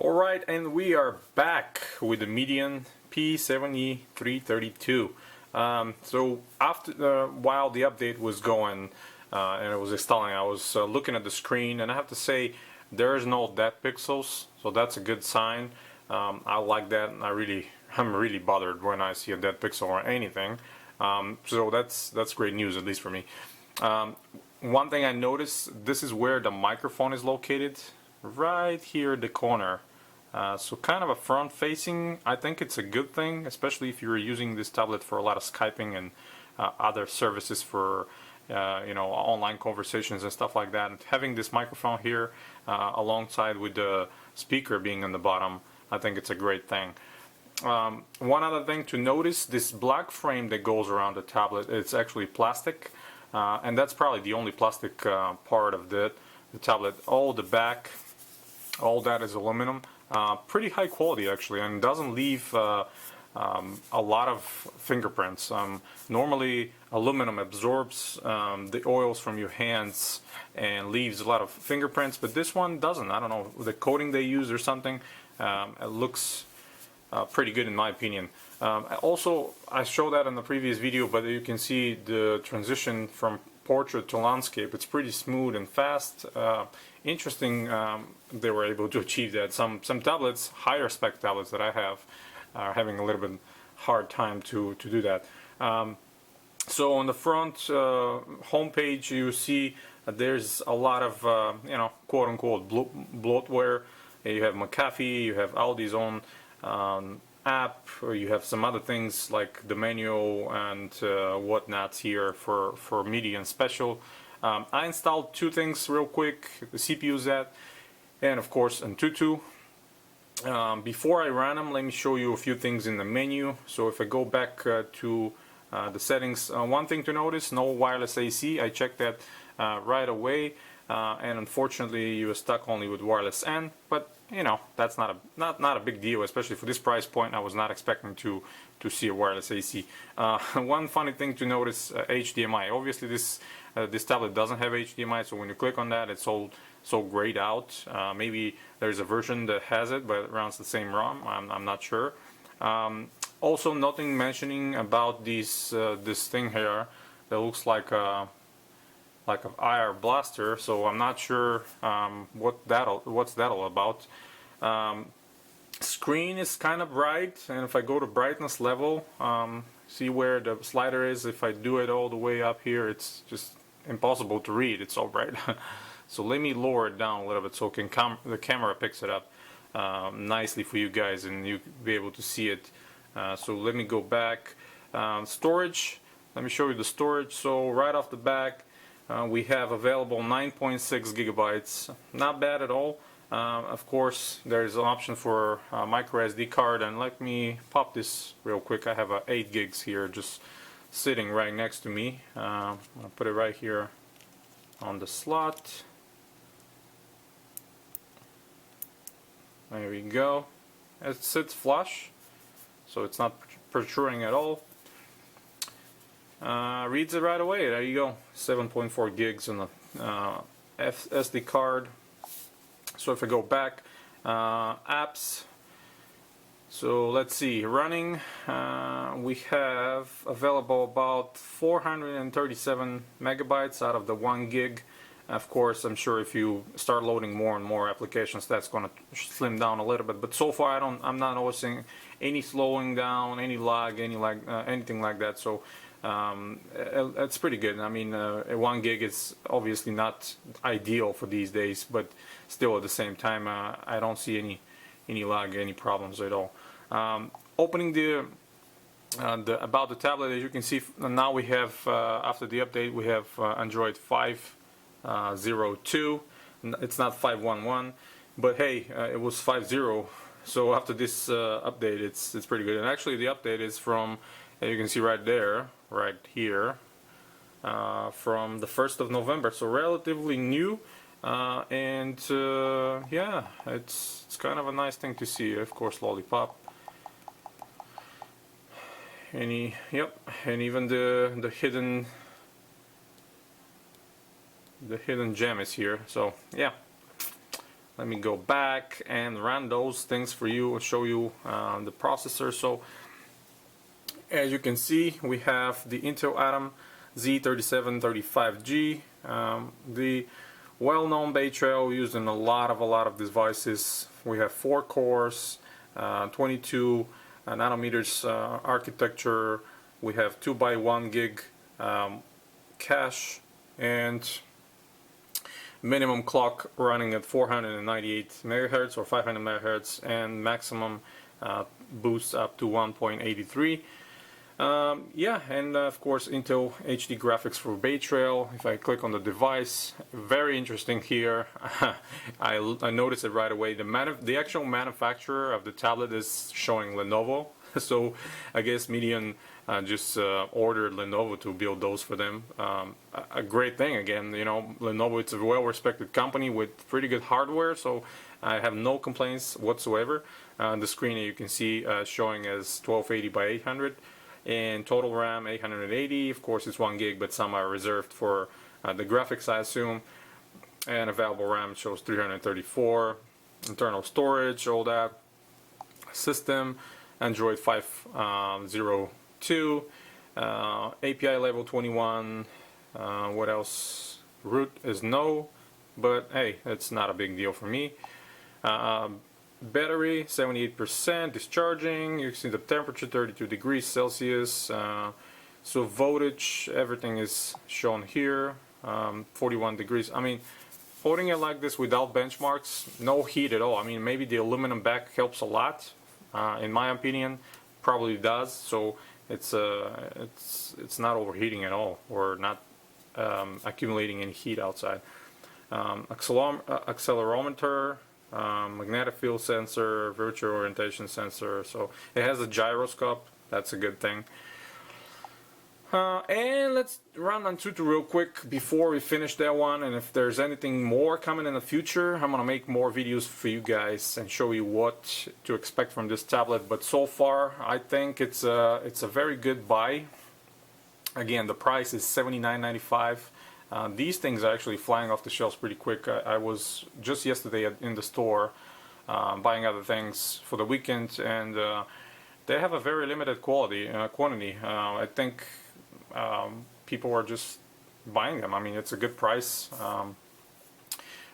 Alright, and we are back with the Medion P7332. So after while the update was going and it was installing, I was looking at the screen, and I have to say there's no dead pixels, so that's a good sign. I like that, and I'm really bothered when I see a dead pixel or anything. So that's great news, at least for me. One thing I noticed, this is where the microphone is located, right here in the corner. So kind of a front facing. I think it's a good thing, especially if you're using this tablet for a lot of Skyping and other services for online conversations and stuff like that. And having this microphone here alongside with the speaker being on the bottom, I think it's a great thing. One other thing to notice, this black frame that goes around the tablet, it's actually plastic, and that's probably the only plastic part of the tablet. All the back, all that is aluminum. Pretty high quality actually, and doesn't leave a lot of fingerprints. Normally aluminum absorbs the oils from your hands and leaves a lot of fingerprints, but this one doesn't. I don't know, the coating they use or something. It looks pretty good in my opinion. Also, I showed that in the previous video, but you can see the transition from portrait to landscape. It's pretty smooth and fast. Interesting, they were able to achieve that. Some tablets, higher spec tablets that I have, are having a little bit hard time to do that. So on the front homepage, you see there's a lot of quote-unquote bloatware. You have McAfee, you have Aldi's own app, or you have some other things like the manual and whatnots here for Medion Special. I installed two things real quick: the CPU Z and of course Antutu. Before I run them, let me show you a few things in the menu. So if I go back to the settings, one thing to notice: no wireless AC. I checked that right away, and unfortunately you are stuck only with wireless N, but that's not a big deal, especially for this price point. I was not expecting to see a wireless AC. One funny thing to notice, HDMI. Obviously this tablet doesn't have HDMI, so when you click on that, it's all so grayed out. Maybe there's a version that has it, but it runs the same ROM. I'm not sure. Also, nothing mentioning about this thing here that looks like an IR blaster, so I'm not sure what's that all about. Screen is kind of bright, and if I go to brightness level, see where the slider is. If I do it all the way up here, it's just impossible to read. It's so bright. So let me lower it down a little bit so the camera picks it up nicely for you guys, and you be able to see it. So let me go back. Storage. Let me show you the storage. So right off the back, we have available 9.6 gigabytes. Not bad at all. Of course, there's an option for a micro SD card, and let me pop this real quick. I have 8 gigs here just sitting right next to me. I'll put it right here on the slot. There we go. It sits flush, so it's not protruding at all. Reads it right away. There you go. 7.4 gigs on the SD card. So if I go back, apps. So let's see, running. We have available about 437 megabytes out of the 1 gig. Of course, I'm sure if you start loading more and more applications, that's going to slim down a little bit. But so far, I'm not noticing any slowing down, any lag, anything like that. So it's pretty good. I mean, 1 gig is obviously not ideal for these days, but still at the same time, I don't see any lag, any problems at all. Opening about the tablet, as you can see, now we have after the update, we have Android 5.02. It's not 5.11, but hey, it was 5.0. So after this update, it's pretty good. And actually, the update is from, you can see right there, right here, from the 1st of November. So relatively new, and yeah, it's kind of a nice thing to see. Of course, lollipop. And even the hidden gem is here. So yeah, let me go back and run those things for you and show you the processor. So as you can see, we have the Intel Atom Z3735G, the well-known Bay Trail used in a lot of devices. We have 4 cores, 22 nanometers architecture. We have 2 by 1 gig cache, and minimum clock running at 498 megahertz or 500 megahertz, and maximum boost up to 1.83. Yeah, and of course Intel HD graphics for Bay Trail. If I click on the device, very interesting here. I noticed it right away. The actual manufacturer of the tablet is showing Lenovo, so I guess Medion just ordered Lenovo to build those for them. A great thing, again, you know, Lenovo, it's a well-respected company with pretty good hardware, so I have no complaints whatsoever. The screen you can see showing as 1280 by 800. And total RAM 880. Of course it's 1 gig, but some are reserved for the graphics, I assume. And available RAM shows 334. Internal storage, all that. System Android 5.02. API level 21. What else? Root is no, but hey, it's not a big deal for me. Battery 78%, discharging. You can see the temperature 32 degrees Celsius. So voltage, everything is shown here, 41 degrees. I mean, holding it like this without benchmarks, no heat at all. I mean, maybe the aluminum back helps a lot, in my opinion, probably does. So it's not overheating at all, or not accumulating any heat outside. Accelerometer. Magnetic field sensor, virtual orientation sensor, so it has a gyroscope, that's a good thing. And let's run Antutu real quick before we finish that one, and if there's anything more coming in the future, I'm gonna make more videos for you guys and show you what to expect from this tablet. But so far I think it's a very good buy. Again, the price is $79.95. These things are actually flying off the shelves pretty quick. I was just yesterday in the store buying other things for the weekend, and they have a very limited quantity. I think people are just buying them. I mean, it's a good price.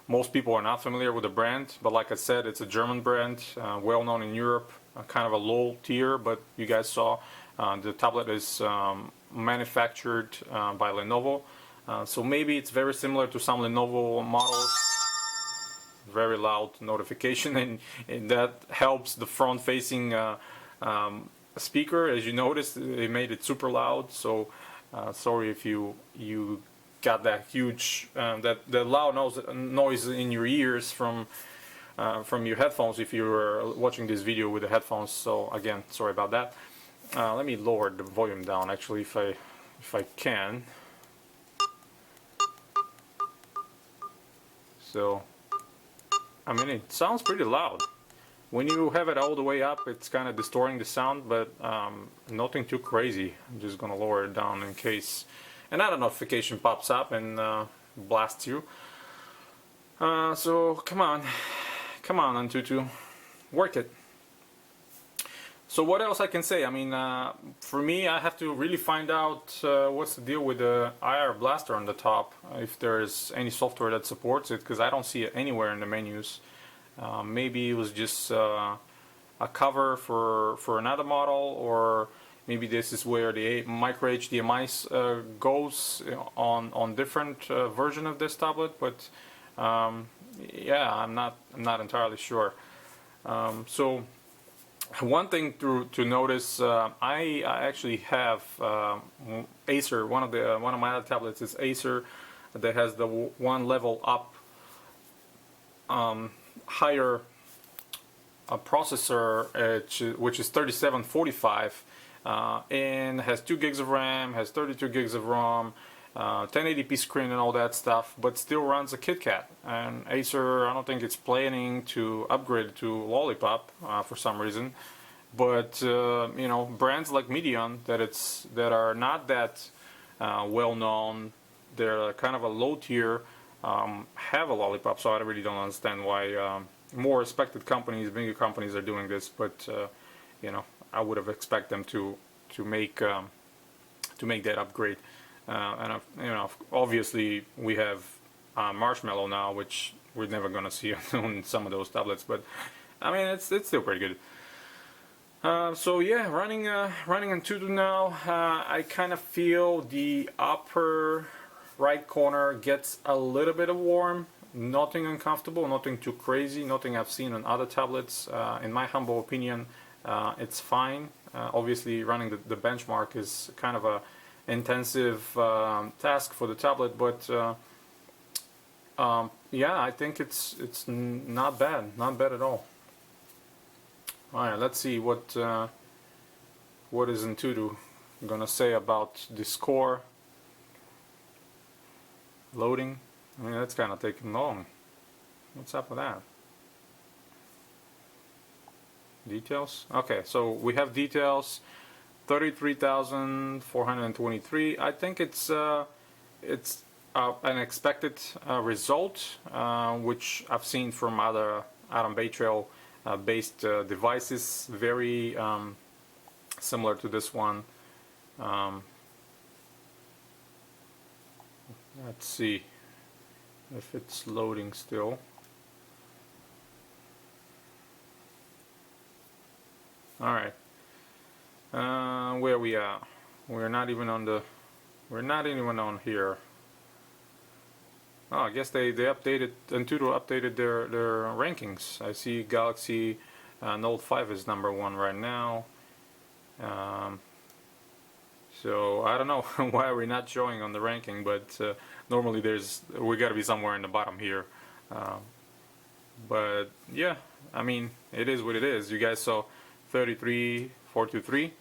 Most people are not familiar with the brand, but like I said, it's a German brand, well known in Europe, kind of a low tier, but you guys saw the tablet is manufactured by Lenovo. So maybe it's very similar to some Lenovo models. Very loud notification, and that helps the front-facing speaker. As you noticed, they made it super loud. So sorry if you got that huge, that loud noise in your ears from your headphones if you were watching this video with the headphones. So again, sorry about that. Let me lower the volume down, actually, if I can. So, I mean, it sounds pretty loud. When you have it all the way up, it's kind of distorting the sound, but nothing too crazy. I'm just gonna lower it down in case another notification pops up and blasts you. So come on, Antutu, work it. So what else I can say? I mean, for me, I have to really find out what's the deal with the IR blaster on the top, if there's any software that supports it, because I don't see it anywhere in the menus. Maybe it was just a cover for another model, or maybe this is where the micro HDMI goes on different version of this tablet. But yeah, I'm not entirely sure. So. One thing to notice, I actually have Acer. One of my other tablets is Acer, that has the one level up higher processor, which is 3745, and has 2 gigs of RAM, has 32 gigs of ROM, 1080p screen and all that stuff, but still runs a KitKat. And Acer, I don't think it's planning to upgrade to Lollipop for some reason. But you know, brands like Medion that are not that well known, they're kind of a low tier have a lollipop, so I really don't understand why more respected companies, bigger companies are doing this. But you know, I would have expected them to make that upgrade. And you know, obviously we have marshmallow now, which we're never gonna see on some of those tablets. But I mean, it's still pretty good. So yeah, running Antutu now. I kind of feel the upper right corner gets a little bit of warm. Nothing uncomfortable, nothing too crazy, nothing I've seen on other tablets. In my humble opinion, it's fine. Obviously, running the benchmark is kind of a intensive task for the tablet, but yeah, I think it's not bad at all. All right, let's see what is Antutu gonna say about the score. Loading. I mean, that's kind of taking long. What's up with that? Details. Okay, so we have details. 33,423. I think it's an expected result, which I've seen from other Atom Bay Trail based devices, very similar to this one. Let's see if it's loading still. All right, where we at? We're not even on here. Oh, I guess they updated, Antutu updated their rankings. I see Galaxy Note 5 is #1 right now. So I don't know why we're not showing on the ranking, but normally we got to be somewhere in the bottom here. But yeah, I mean, it is what it is. You guys saw 33,423,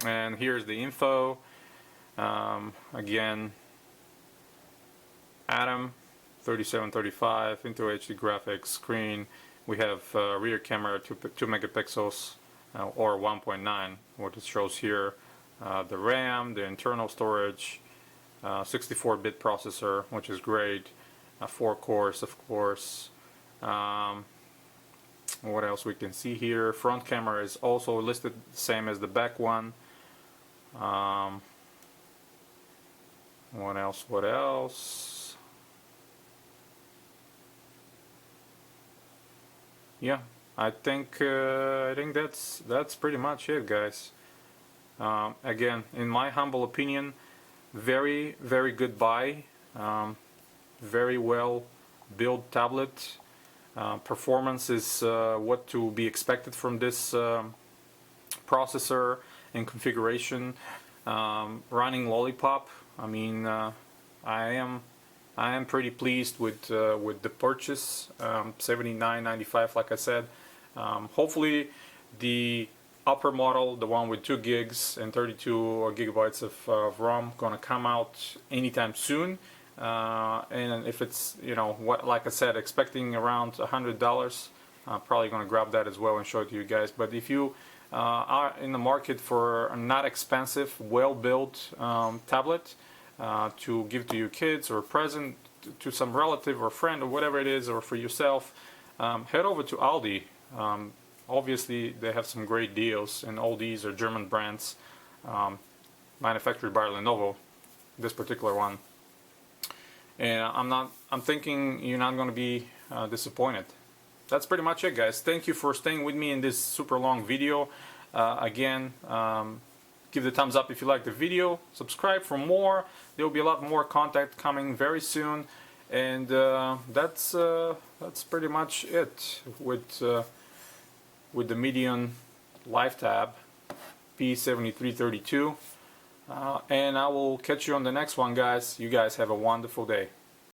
and here's the info. Again, Atom 3735, Intel HD graphics, screen. We have rear camera 2 megapixels or 1.9, what it shows here. The RAM, the internal storage, 64-bit processor, which is great. 4 cores, of course. What else we can see here? Front camera is also listed same as the back one. What else? Yeah, I think that's pretty much it, guys. Again, in my humble opinion, very good buy. Very well built tablet. Performance is what to be expected from this processor and configuration. Running Lollipop, I mean, I am pretty pleased with the purchase. $79.95, like I said. Hopefully, the upper model, the one with 2 gigs and 32 gigabytes of ROM, gonna come out anytime soon. And if it's, you know, like I said, expecting around $100, probably gonna grab that as well and show it to you guys. But if you are in the market for a not expensive, well-built tablet to give to your kids or a present to some relative or friend or whatever it is, or for yourself, head over to Aldi. Obviously, they have some great deals, and all these are German brands, manufactured by Lenovo, this particular one. And I'm thinking you're not going to be disappointed. That's pretty much it, guys. Thank you for staying with me in this super long video. Again, give the thumbs up if you like the video. Subscribe for more. There will be a lot more content coming very soon. And that's pretty much it with the Medion LifeTab P7332. And I will catch you on the next one, guys. You guys have a wonderful day.